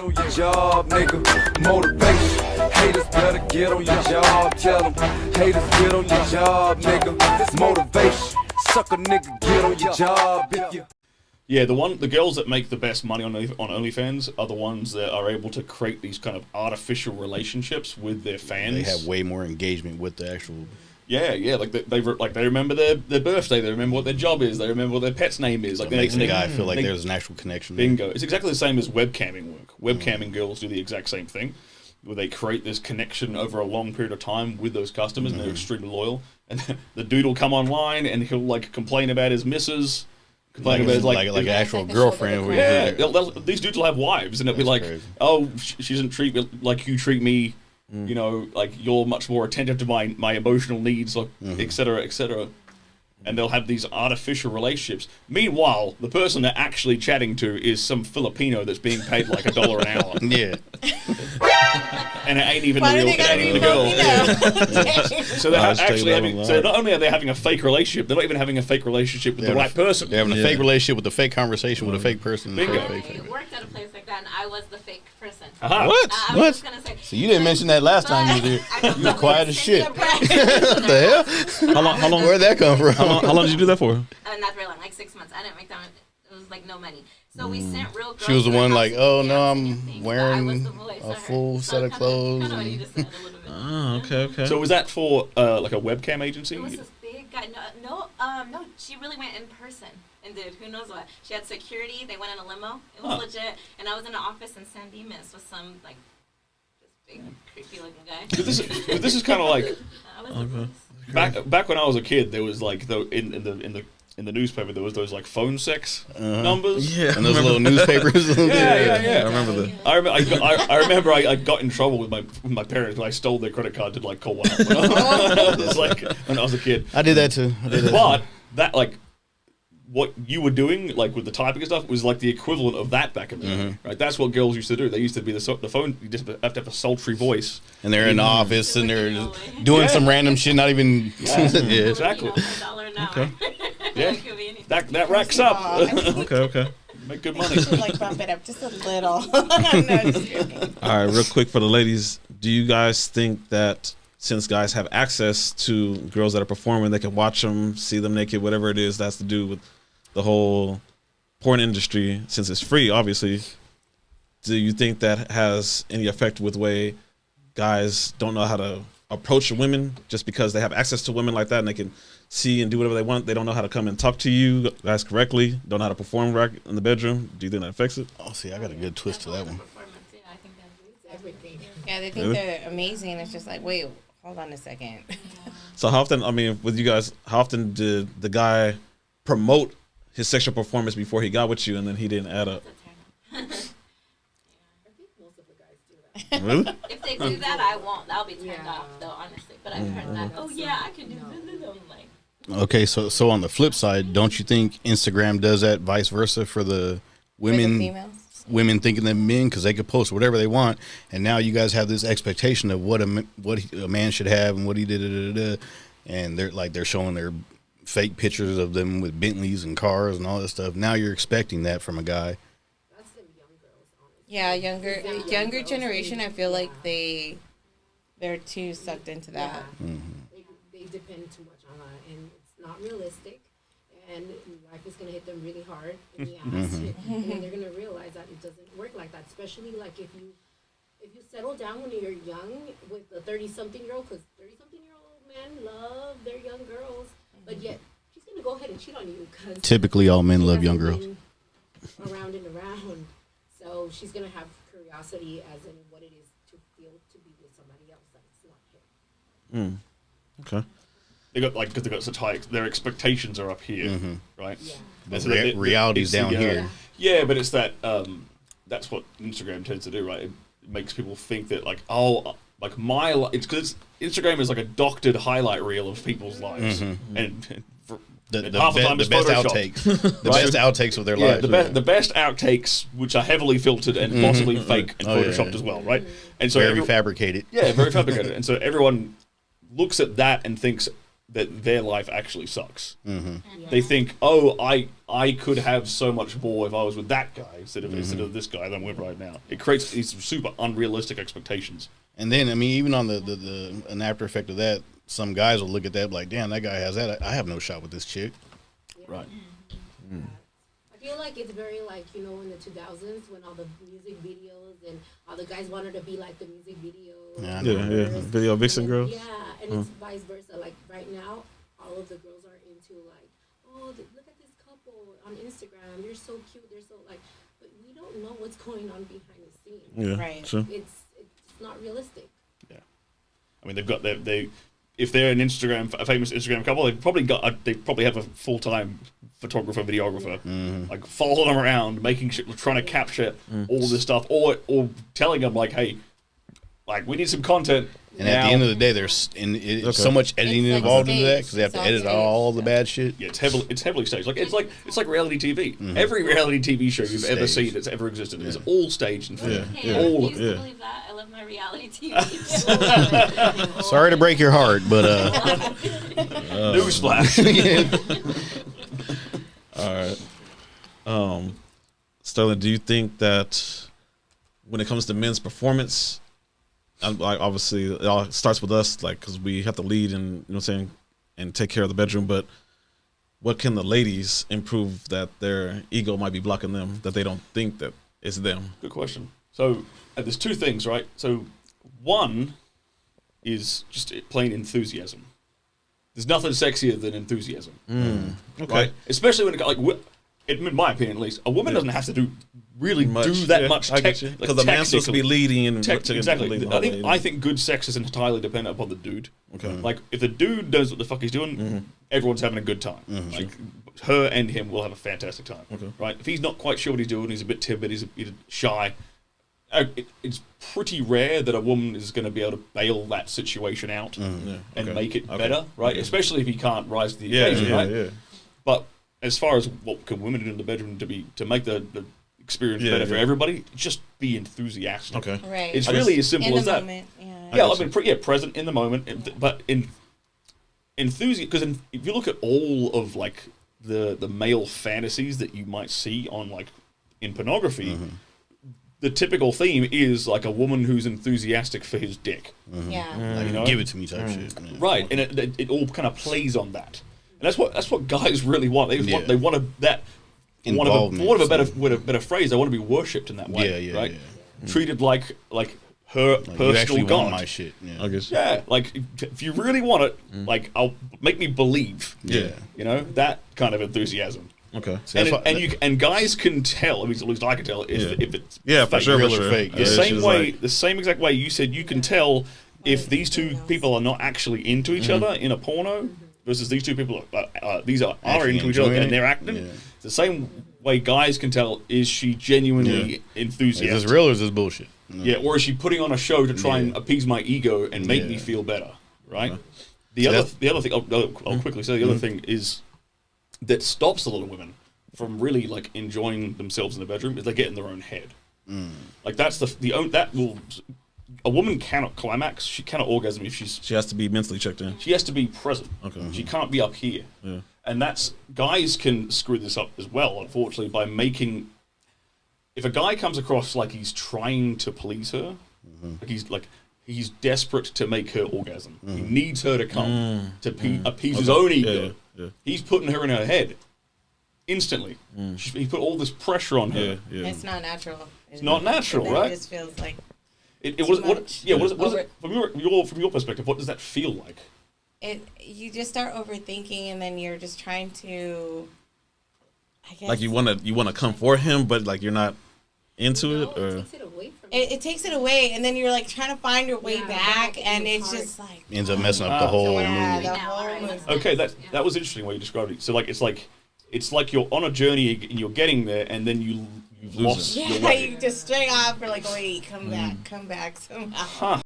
on your job, nigga. Motivation. Haters better get on your job. Tell them. Haters get on your job, nigga. Motivation. Suck a nigga, get on your job. If you... Yeah, the girls that make the best money on OnlyFans are the ones that are able to create these kind of artificial relationships with their fans. They have way more engagement with the actual. Yeah, like they remember their birthday, they remember what their job is, they remember what their pet's name is. Like It makes the guy feel like there's an actual connection. Bingo. It's exactly the same as webcamming work. Webcamming girls do the exact same thing, where they create this connection over a long period of time with those customers, and they're extremely loyal. And the dude will come online and he'll like complain about his missus. Like an actual girlfriend. Yeah, these dudes will have wives, and it'll be like, crazy. oh, she doesn't treat me like you treat me. You know, like you're much more attentive to my emotional needs, like et cetera, and they'll have these artificial relationships. Meanwhile, the person they're actually chatting to is some Filipino that's being paid like $1 an hour. Yeah. And it ain't even the girl. Yeah. So they're actually having. So not only are they having a fake relationship, they're not even having a fake relationship with the right person. They're having a fake relationship with a fake conversation with a fake person. Bingo. I worked at a place like that, and I was the fake person. What? I was just gonna say. So you didn't mention that last time you did. You were quiet as shit. What the hell? How long? Where'd that come from? How long did you do that for? Not very long, like 6 months. I didn't make that. It was like no money. So we sent real girls. She was the to their one house like, to oh dance no, and I'm everything. So I wearing was the voice. a full set of clothes. Kind of what you just said a little bit. Oh, okay. So was that for like a webcam agency? It was this big guy. No. She really went in person and did who knows what. She had security. They went in a limo. It was legit. And I was in an office in San Dimas with some like this big creepy looking guy. But this is kind of like I was the voice. back when I was a kid. There was like in the newspaper there was those like phone sex numbers. Yeah, And those little newspapers. Yeah. I remember that. I remember I got in trouble with my parents when I stole their credit card to like call one up when I was a kid. I did that too. But that like what you were doing like with the typing and stuff was like the equivalent of that back in the day, right? That's what girls used to do. They used to be the phone. You just have to have a sultry voice, And they're in the office and they're just doing some random shit, not even. Yeah. Exactly. $1 an hour. Yeah. It could be anything. That racks up. Okay. Make good money. Just like bump it up just a little. No, just kidding. All right, real quick for the ladies, do you guys think that since guys have access to girls that are performing, they can watch them, see them naked, whatever it is that has to do with the whole porn industry, since it's free, obviously, do you think that has any effect with way guys don't know how to approach women just because they have access to women like that and they can see and do whatever they want? They don't know how to come and talk to you guys correctly, don't know how to perform right in the bedroom. Do you think that affects it? Oh, see, I got a good twist to that one. Performance, yeah, I think that's Everything. Yeah, they think they're amazing. It's just like, wait, hold on a second. So how often, I mean, with you guys, how often did the guy promote his sexual performance before he got with you and then he didn't add up? a turn on. I think most of the guys do that. Really? If they do that, I won't. I'll be turned off, though, honestly. But I've heard that. Oh yeah, I can do this. I'm like, Okay, so on the flip side, don't you think Instagram does that vice versa for the women? females? Women thinking that men, because they could post whatever they want, and now you guys have this expectation of what a man should have and what he did, and they're showing their fake pictures of them with Bentleys and cars and all that stuff. Now you're expecting that from a guy. That's the young girls, honestly. Yeah, younger generation. I feel like they're too sucked into that. Yeah. They depend too much on that, and it's not realistic. And life is gonna hit them really hard in the ass, and then they're gonna realize that it doesn't work like that. Especially like if you settle down when you're young with a 30-something-year-old, because 30-something-year-old men love their young girls. But yet, she's going to go ahead and cheat on you. Cause Typically, all men love young girls. Around and around. So she's going to have curiosity as in what it is to feel to be with somebody else that's not him. Okay. Because they got such high, their expectations are up here, right? Yeah. And The reality's down here. Yeah, but it's that, that's what Instagram tends to do, right? It makes people think that like, oh, like it's because Instagram is like a doctored highlight reel of people's lives, and The half the time best it's Photoshopped. outtakes. The best outtakes of their lives. The best outtakes, which are heavily filtered and possibly fake and photoshopped as well, right? And so very fabricated. Yeah, very fabricated. And so everyone looks at that and thinks that their life actually sucks. They think, oh, I could have so much more if I was with that guy instead of this guy that I'm with right now. It creates these super unrealistic expectations. And then, I mean, even on an after effect of that, some guys will look at that like, damn, that guy has that. I have no shot with this chick. Right. I feel like it's very like, you know, in the 2000s when all the music videos and all the guys wanted to be like the music video. Video vixen girls. Yeah, and it's vice versa. Like right now, all of the girls are into like, oh, look at this couple on Instagram. They're so cute. They're so like, but we don't know what's going on behind the scenes. Yeah, Right. Sure. It's not realistic. Yeah. I mean, they've got they if they're a famous Instagram couple, they probably have a full-time photographer, videographer, like following them around, making sure, trying to capture all this stuff, or telling them like, hey, like we need some content. And at the end of the day, there's so much editing It's like involved into that staged. because they have to It's all edit staged, all the bad shit. Yeah, it's heavily staged. Like it's like reality TV. Every reality TV show you've ever seen that's ever existed is all staged and filmed. Hey, All I of used it. to believe that. I love my reality TV. Sorry to break your heart, but Newsflash. All right. Sterling, do you think that when it comes to men's performance, like obviously it all starts with us, like because we have to lead and you know what I'm saying, and take care of the bedroom, but what can the ladies improve that their ego might be blocking them, that they don't think that it's them? Good question. So there's two things, right? So one is just plain enthusiasm. There's nothing sexier than enthusiasm. Okay. Right? Especially when in my opinion at least, a woman doesn't have to do that much. I get you. Because the man's supposed to be leading and exactly. I think good sex is entirely dependent upon the dude. Okay. Like if the dude knows what the fuck he's doing, everyone's having a good time. Like her and him will have a fantastic time. Okay. Right? If he's not quite sure what he's doing, he's a bit timid, he's a bit shy. It's pretty rare that a woman is going to be able to bail that situation out and make it better, right? Especially if he can't rise to the occasion, right? Yeah. But as far as what can women do in the bedroom to make the experience better for everybody, just be enthusiastic. Okay. Right. It's really as simple in as the that. moment. Yeah, I mean, present in the moment, but in enthusiasm. Because if you look at all of like the male fantasies that you might see on like in pornography, the typical theme is like a woman who's enthusiastic for his dick. Yeah. like, You know? give it to me type shit. Yeah. Right, and it all kind of plays on that, and that's what guys really want. They want Involvement, want a better phrase. They want to be worshipped in that way. Right, treated like her Like, you personal actually god. want my shit. Yeah. I guess. Yeah, like if you really want it, like I'll make me believe. Yeah. You know that kind of enthusiasm. Okay. And guys can tell. I mean, at least I can tell if it's Yeah, for fake. sure. real or fake. The Yeah, same way, the same exact way you said you can tell if these two people are not actually into each other in a porno versus these two people are Actually into each other enjoying and they're it. acting. Yeah. It's the same way guys can tell, is she genuinely Is enthusiastic? this real or is this bullshit? Yeah, or is she putting on a show to try and appease my ego and make me feel better, right? The other thing, I'll quickly say, the other thing is that stops a lot of women from really like enjoying themselves in the bedroom is they get in their own head. Like that's a woman cannot climax, she cannot orgasm if She has to be mentally checked in. she has to be present. Okay. She can't be up here. Yeah. And that's guys can screw this up as well, unfortunately, by making. If a guy comes across like he's trying to please her, he's desperate to make her orgasm. He needs her to come to appease his own ego. Yeah. He's putting her in her head instantly. He put all this pressure on her. Yeah. It's not natural. It's not natural, It right? just feels like It was Too what? much. Yeah. What is it from your perspective? What does that feel like? you just start overthinking, and then you're just trying to. I guess Like you wanna come for him, but like you're not into it, It or takes it away from it takes it away, and then you're like trying to find your way Yeah, back, back, and and it's it's just like Ends up messing up the whole yeah, movie. the whole movie. Okay, that was interesting what you described it. So like it's like you're on a journey and you're getting there, and then you've lost your Yeah, way. you just string off. You're like, wait, come back somehow.